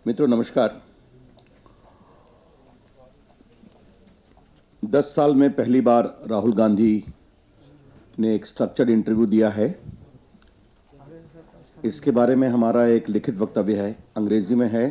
मित्रों नमस्कार। 10 साल में पहली बार राहुल गांधी ने एक स्ट्रक्चर्ड इंटरव्यू दिया है। इसके बारे में हमारा एक लिखित वक्तव्य है, अंग्रेजी में है,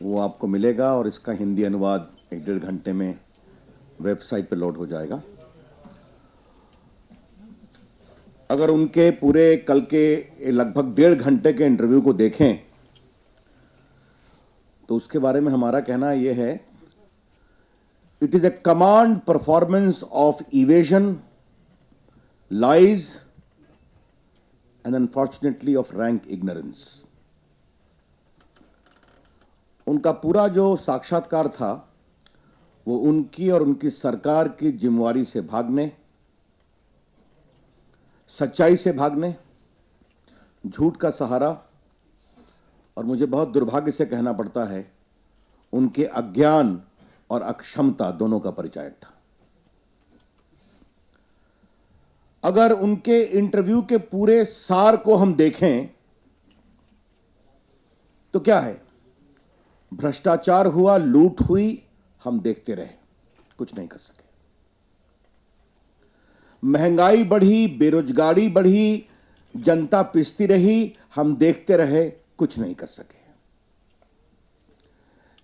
वो आपको मिलेगा और इसका हिंदी अनुवाद 1-1.5 घंटे में वेबसाइट पर लोड हो जाएगा। अगर उनके पूरे कल के लगभग 1.5 घंटे के इंटरव्यू को देखें तो उसके बारे में हमारा कहना यह है, it is A command performance of evasion, lies and unfortunately of rank ignorance. उनका पूरा जो साक्षात्कार था वो उनकी और उनकी सरकार की जिम्मेवारी से भागने, सच्चाई से भागने, झूठ का सहारा और मुझे बहुत दुर्भाग्य से कहना पड़ता है उनके अज्ञान और अक्षमता दोनों का परिचायक था। अगर उनके इंटरव्यू के पूरे सार को हम देखें तो क्या है, भ्रष्टाचार हुआ, लूट हुई, हम देखते रहे, कुछ नहीं कर सके। महंगाई बढ़ी, बेरोजगारी बढ़ी, जनता पिसती रही, हम देखते रहे, कुछ नहीं कर सके।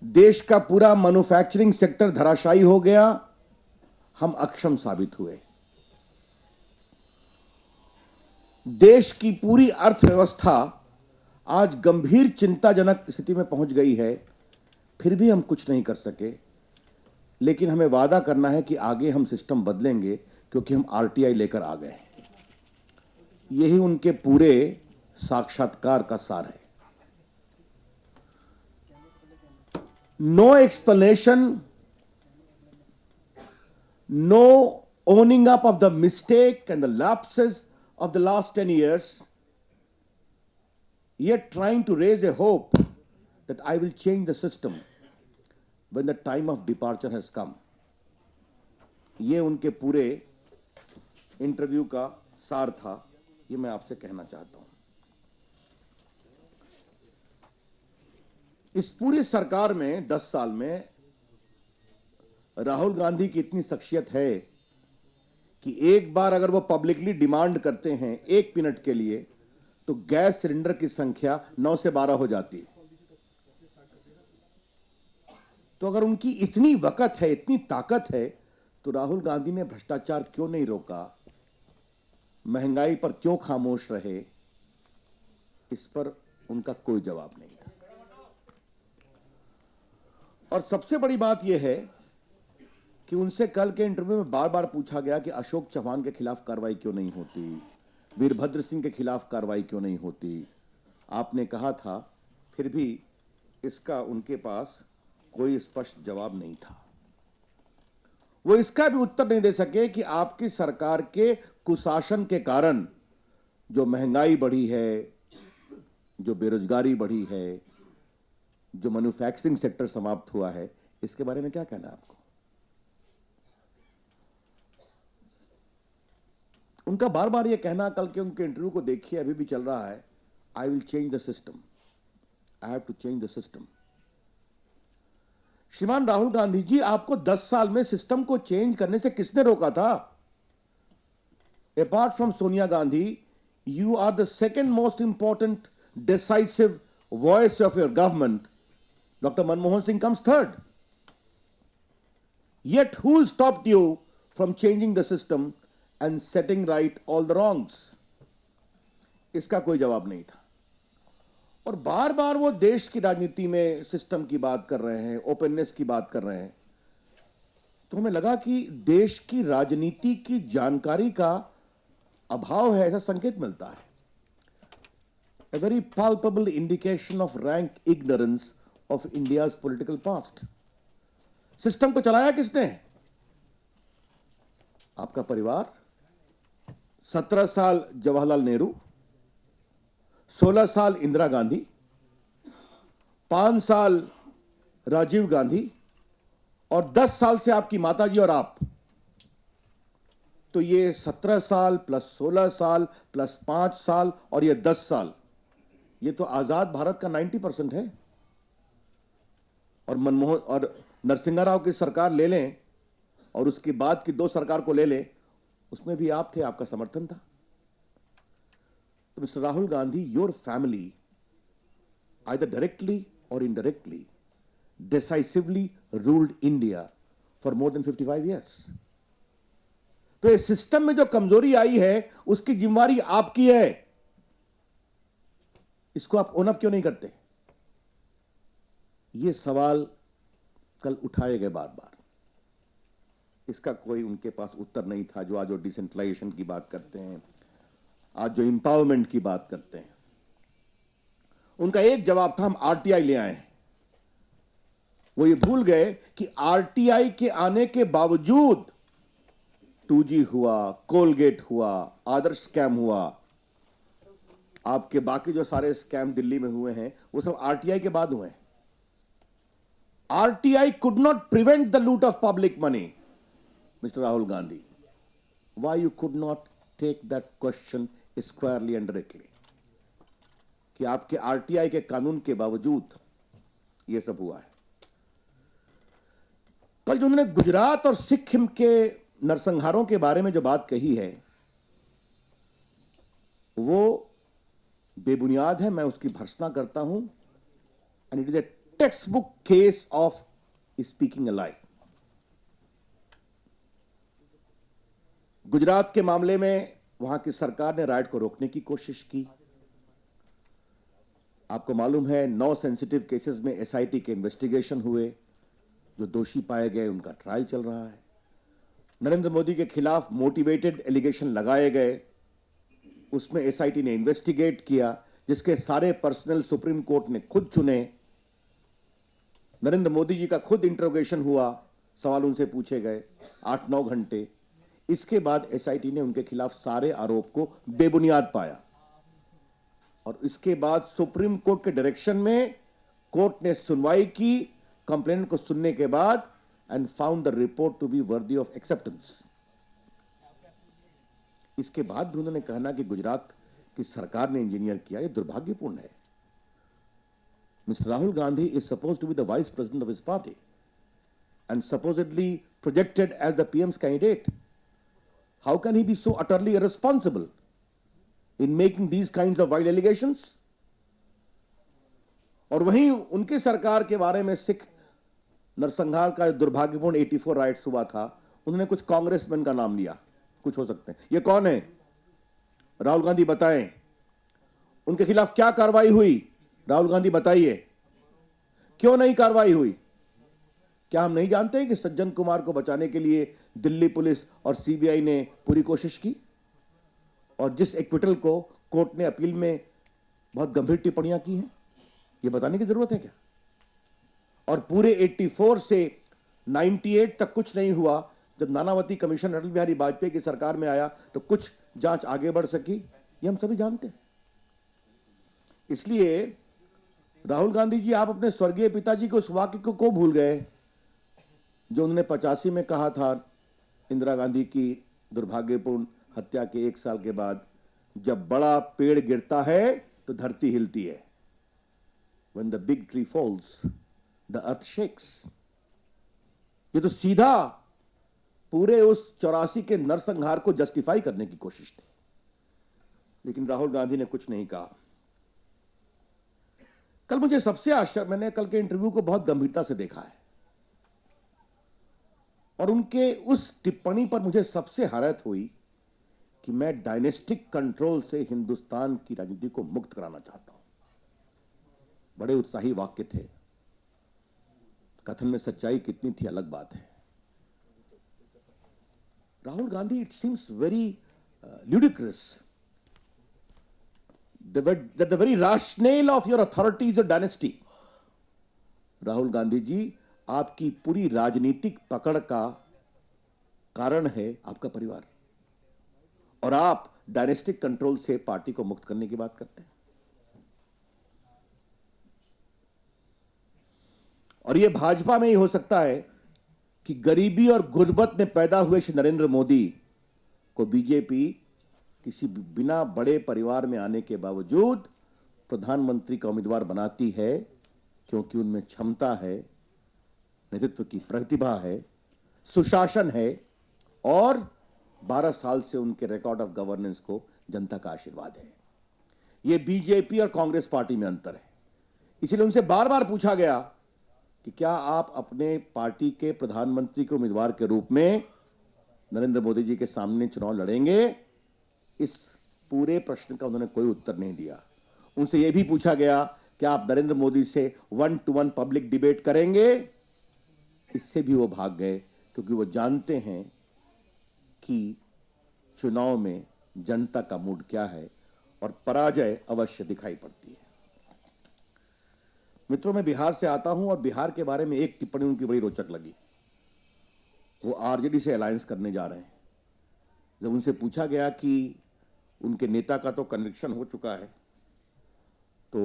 देश का पूरा मैन्युफैक्चरिंग सेक्टर धराशायी हो गया, हम अक्षम साबित हुए। देश की पूरी अर्थव्यवस्था आज गंभीर चिंताजनक स्थिति में पहुंच गई है, फिर भी हम कुछ नहीं कर सके। लेकिन हमें वादा करना है कि आगे हम सिस्टम बदलेंगे क्योंकि हम आरटीआई लेकर आ गए हैं। यही उनके पूरे साक्षात्कार का सार है। No explanation, no owning up of the mistake and the lapses of the last 10 years, yet trying to raise a hope that I will change the system when the time of departure has come. ये उनके पूरे interview का सार था, ये मैं आपसे कहना चाहता हूं। इस पूरी सरकार में 10 साल में राहुल गांधी की इतनी शख्सियत है कि एक बार अगर वो पब्लिकली डिमांड करते हैं 1 मिनट के लिए तो गैस सिलेंडर की संख्या 9 से 12 हो जाती है। तो अगर उनकी इतनी वकत है, इतनी ताकत है, तो राहुल गांधी ने भ्रष्टाचार क्यों नहीं रोका, महंगाई पर क्यों खामोश रहे? इस पर उनका कोई जवाब नहीं था। और सबसे बड़ी बात यह है कि उनसे कल के इंटरव्यू में बार बार पूछा गया कि अशोक चौहान के खिलाफ कार्रवाई क्यों नहीं होती, वीरभद्र सिंह के खिलाफ कार्रवाई क्यों नहीं होती। आपने कहा था, फिर भी इसका उनके पास कोई स्पष्ट जवाब नहीं था। वो इसका भी उत्तर नहीं दे सके कि आपकी सरकार के कुशासन के कारण जो महंगाई बढ़ी है, जो बेरोजगारी बढ़ी है, जो मैन्युफैक्चरिंग सेक्टर समाप्त हुआ है, इसके बारे में क्या कहना है आपको? उनका बार बार यह कहना, कल के उनके इंटरव्यू को देखिए, अभी भी चल रहा है, I will change the system, I have to change the system. श्रीमान राहुल गांधी जी, आपको 10 साल में सिस्टम को चेंज करने से किसने रोका था? Apart from Sonia Gandhi, you are the second most important decisive voice of your government. Dr. Manmohan Singh comes third. Yet who stopped you from changing the system and setting right all the wrongs? इसका कोई जवाब नहीं था। और बार बार वो देश की राजनीति में सिस्टम की बात कर रहे हैं, ओपननेस की बात कर रहे हैं। तो हमें लगा कि देश की राजनीति की जानकारी का अभाव है, ऐसा संकेत मिलता है। A very palpable indication of rank ignorance of India's political past. System को चलाया किसने? आपका परिवार। 17 साल जवाहरलाल नेहरू, 16 साल इंदिरा गांधी, 5 साल राजीव गांधी और 10 साल से आपकी माताजी और आप। तो ये 17 साल प्लस 16 साल प्लस 5 साल और ये 10 साल, ये तो आजाद भारत का 90% है। और मनमोहन और नरसिंहा राव की सरकार ले लें और उसके बाद की 2 सरकार को ले लें, उसमें भी आप थे, आपका समर्थन था। तो mister Rahul Gandhi, your family either directly or indirectly decisively ruled India for more than 55 years. तो इस सिस्टम में जो कमजोरी आई है उसकी जिम्मेवारी आपकी है। इसको आप ओन अप क्यों नहीं करते? ये सवाल कल उठाए गए बार बार, इसका कोई उनके पास उत्तर नहीं था। जो आज जो डिसेंट्रलाइजेशन की बात करते हैं, आज जो एम्पावरमेंट की बात करते हैं, उनका एक जवाब था, हम आरटीआई ले आए हैं। वो ये भूल गए कि आरटीआई के आने के बावजूद 2G हुआ, कोलगेट हुआ, आदर्श स्कैम हुआ, आपके बाकी जो सारे स्कैम दिल्ली में हुए हैं वो सब आरटीआई के बाद हुए हैं। RTI could not prevent the loot of public money. Mister Rahul Gandhi, why you could not take that question squarely and directly कि आपके आरटीआई के कानून के बावजूद यह सब हुआ है। कल जो उन्होंने गुजरात और सिक्किम के नरसंहारों के बारे में जो बात कही है वो बेबुनियाद है, मैं उसकी भर्त्सना करता हूं। And it is a textbook case of speaking a lie. Gujarat के मामले में वहां की सरकार ने राइट को रोकने की कोशिश की। आपको मालूम है 9 सेंसिटिव केसेस में एसआईटी के इन्वेस्टिगेशन हुए, जो दोषी पाए गए उनका ट्रायल चल रहा है। नरेंद्र मोदी के खिलाफ मोटिवेटेड एलिगेशन लगाए गए, उसमें एसआईटी ने इन्वेस्टिगेट किया, जिसके सारे पर्सनल सुप्रीम कोर्ट ने खुद चुने। नरेंद्र मोदी जी का खुद इंटरोगेशन हुआ, सवाल उनसे पूछे गए 8-9 घंटे। इसके बाद एसआईटी ने उनके खिलाफ सारे आरोप को बेबुनियाद पाया और इसके बाद सुप्रीम कोर्ट के डायरेक्शन में कोर्ट ने सुनवाई की कंप्लेंट को सुनने के बाद and found the report to be worthy of acceptance. इसके बाद भी उन्होंने कहना कि गुजरात की सरकार ने इंजीनियर किया, यह दुर्भाग्यपूर्ण है। Mister Rahul Gandhi is suppose to be the vice president of his party and supposedly projected as the PM's candidate. How can he be so utterly irresponsible in making these kinds of wild allegations? और वहीं उनकी सरकार के बारे में सिख नरसंहार का दुर्भाग्यपूर्ण 84 राइट्स हुआ था, उन्होंने कुछ कांग्रेसमैन का नाम लिया। कुछ हो सकते हैं, ये कौन है? राहुल गांधी बताएं, उनके खिलाफ क्या कार्रवाई हुई? राहुल गांधी बताइए, क्यों नहीं कार्रवाई हुई? क्या हम नहीं जानते कि सज्जन कुमार को बचाने के लिए दिल्ली पुलिस और सीबीआई ने पूरी कोशिश की और जिस एक्विटल को कोर्ट ने अपील में बहुत गंभीर टिप्पणियां की हैं, यह बताने की जरूरत है क्या? और पूरे 84 से 98 तक कुछ नहीं हुआ। जब नानावती कमीशन अटल बिहारी वाजपेयी की सरकार में आया तो कुछ जांच आगे बढ़ सकी, ये हम सभी जानते हैं। इसलिए राहुल गांधी जी, आप अपने स्वर्गीय पिताजी के उस वाक्य को भूल गए जो उन्होंने 85 में कहा था इंदिरा गांधी की दुर्भाग्यपूर्ण हत्या के 1 साल के बाद, जब बड़ा पेड़ गिरता है तो धरती हिलती है। When the big tree falls, the earth shakes. ये तो सीधा पूरे उस 84 के नरसंहार को जस्टिफाई करने की कोशिश थी, लेकिन राहुल गांधी ने कुछ नहीं कहा। कल मुझे सबसे आश्चर्य, मैंने कल के इंटरव्यू को बहुत गंभीरता से देखा है और उनके उस टिप्पणी पर मुझे सबसे हैरत हुई कि मैं डायनेस्टिक कंट्रोल से हिंदुस्तान की राजनीति को मुक्त कराना चाहता हूं। बड़े उत्साही वाक्य थे, कथन में सच्चाई कितनी थी अलग बात है। Rahul Gandhi, it seems very ludicrous that the very rationale of your authority is your dynasty. Rahul Gandhi ji, आपकी पूरी राजनीतिक पकड़ का कारण है आपका परिवार और आप डायनेस्टिक कंट्रोल से पार्टी को मुक्त करने की बात करते हैं। और यह भाजपा में ही हो सकता है कि गरीबी और गुर्बत में पैदा हुए श्री नरेंद्र मोदी को बीजेपी किसी बिना बड़े परिवार में आने के बावजूद प्रधानमंत्री का उम्मीदवार बनाती है, क्योंकि उनमें क्षमता है, नेतृत्व की प्रतिभा है, सुशासन है और 12 साल से उनके रिकॉर्ड ऑफ गवर्नेंस को जनता का आशीर्वाद है। यह बीजेपी और कांग्रेस पार्टी में अंतर है। इसलिए उनसे बार बार पूछा गया कि क्या आप अपने पार्टी के प्रधानमंत्री के उम्मीदवार के रूप में नरेंद्र मोदी जी के सामने चुनाव लड़ेंगे। इस पूरे प्रश्न का उन्होंने कोई उत्तर नहीं दिया। उनसे यह भी पूछा गया कि आप नरेंद्र मोदी से 1-to-1 पब्लिक डिबेट करेंगे। इससे भी वो भाग गए, क्योंकि वो जानते हैं कि चुनाव में जनता का मूड क्या है और पराजय अवश्य दिखाई पड़ती है। मित्रों, मैं बिहार से आता हूं और बिहार के बारे में एक टिप्पणी उनकी बड़ी रोचक लगी। वो आरजेडी से अलायंस करने जा रहे हैं। जब उनसे पूछा गया कि उनके नेता का तो कन्विक्शन हो चुका है, तो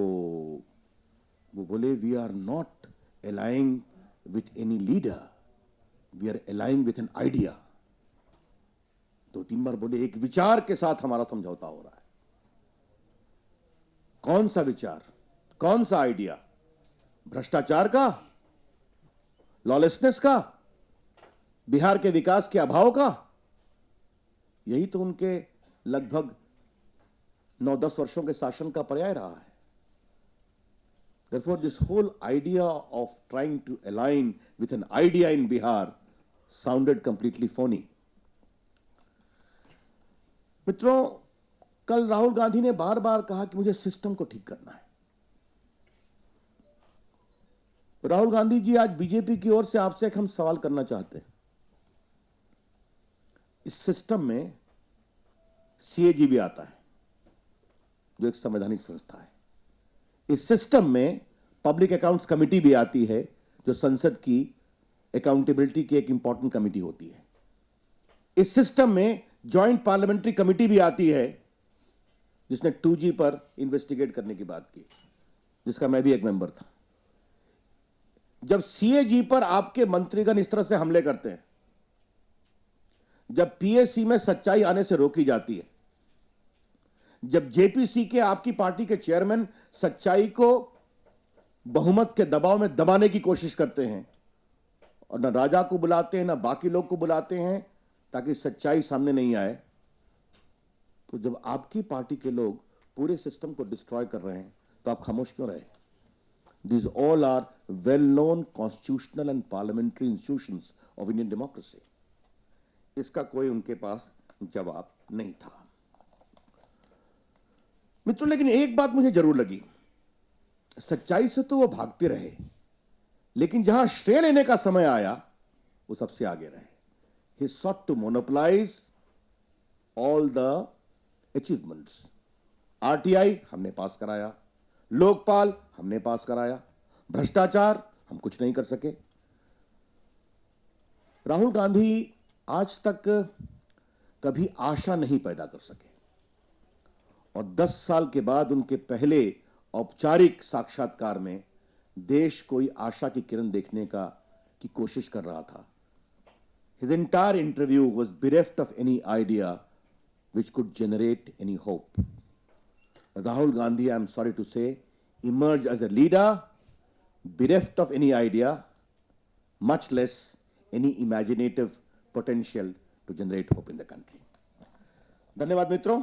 वो बोले, we are not aligning with any leader, we are aligning with an idea. 2-3 बार बोले, एक विचार के साथ हमारा समझौता हो रहा है। कौन सा विचार, कौन सा आइडिया? भ्रष्टाचार का, लॉलेसनेस का, बिहार के विकास के अभाव का? यही तो उनके लगभग 9-10 वर्षों के शासन का पर्याय रहा है। Therefore, this whole idea of trying to align with an idea in Bihar sounded completely phony. मित्रों, कल राहुल गांधी ने बार बार कहा कि मुझे सिस्टम को ठीक करना है। राहुल गांधी जी, आज बीजेपी की ओर से आपसे एक हम सवाल करना चाहते हैं। इस सिस्टम में सीएजी भी आता है, जो एक संवैधानिक संस्था है। इस सिस्टम में पब्लिक अकाउंट्स कमेटी भी आती है, जो संसद की अकाउंटेबिलिटी की एक इंपॉर्टेंट कमेटी होती है। इस सिस्टम में जॉइंट पार्लियामेंट्री कमेटी भी आती है, जिसने 2G पर इन्वेस्टिगेट करने की बात की, जिसका मैं भी एक मेंबर था। जब सीएजी पर आपके मंत्रीगण इस तरह से हमले करते हैं, जब पीएससी में सच्चाई आने से रोकी जाती है, जब जेपीसी के आपकी पार्टी के चेयरमैन सच्चाई को बहुमत के दबाव में दबाने की कोशिश करते हैं और न राजा को बुलाते हैं, न बाकी लोग को बुलाते हैं ताकि सच्चाई सामने नहीं आए, तो जब आपकी पार्टी के लोग पूरे सिस्टम को डिस्ट्रॉय कर रहे हैं, तो आप खामोश क्यों रहे? These all are well-known constitutional and parliamentary institutions of Indian democracy. इसका कोई उनके पास जवाब नहीं था। मित्रों, लेकिन एक बात मुझे जरूर लगी, सच्चाई से तो वो भागते रहे, लेकिन जहां श्रेय लेने का समय आया, वो सबसे आगे रहे। He sought to monopolize all the achievements. RTI हमने पास कराया, लोकपाल हमने पास कराया, भ्रष्टाचार हम कुछ नहीं कर सके। राहुल गांधी आज तक कभी आशा नहीं पैदा कर सके और 10 साल के बाद उनके पहले औपचारिक साक्षात्कार में देश कोई आशा की किरण देखने की कोशिश कर रहा था। His entire interview was bereft of any idea which could generate any hope. Rahul Gandhi, I am sorry to say, emerged as a leader bereft of any idea, much less any imaginative potential to generate hope in the country. धन्यवाद मित्रों।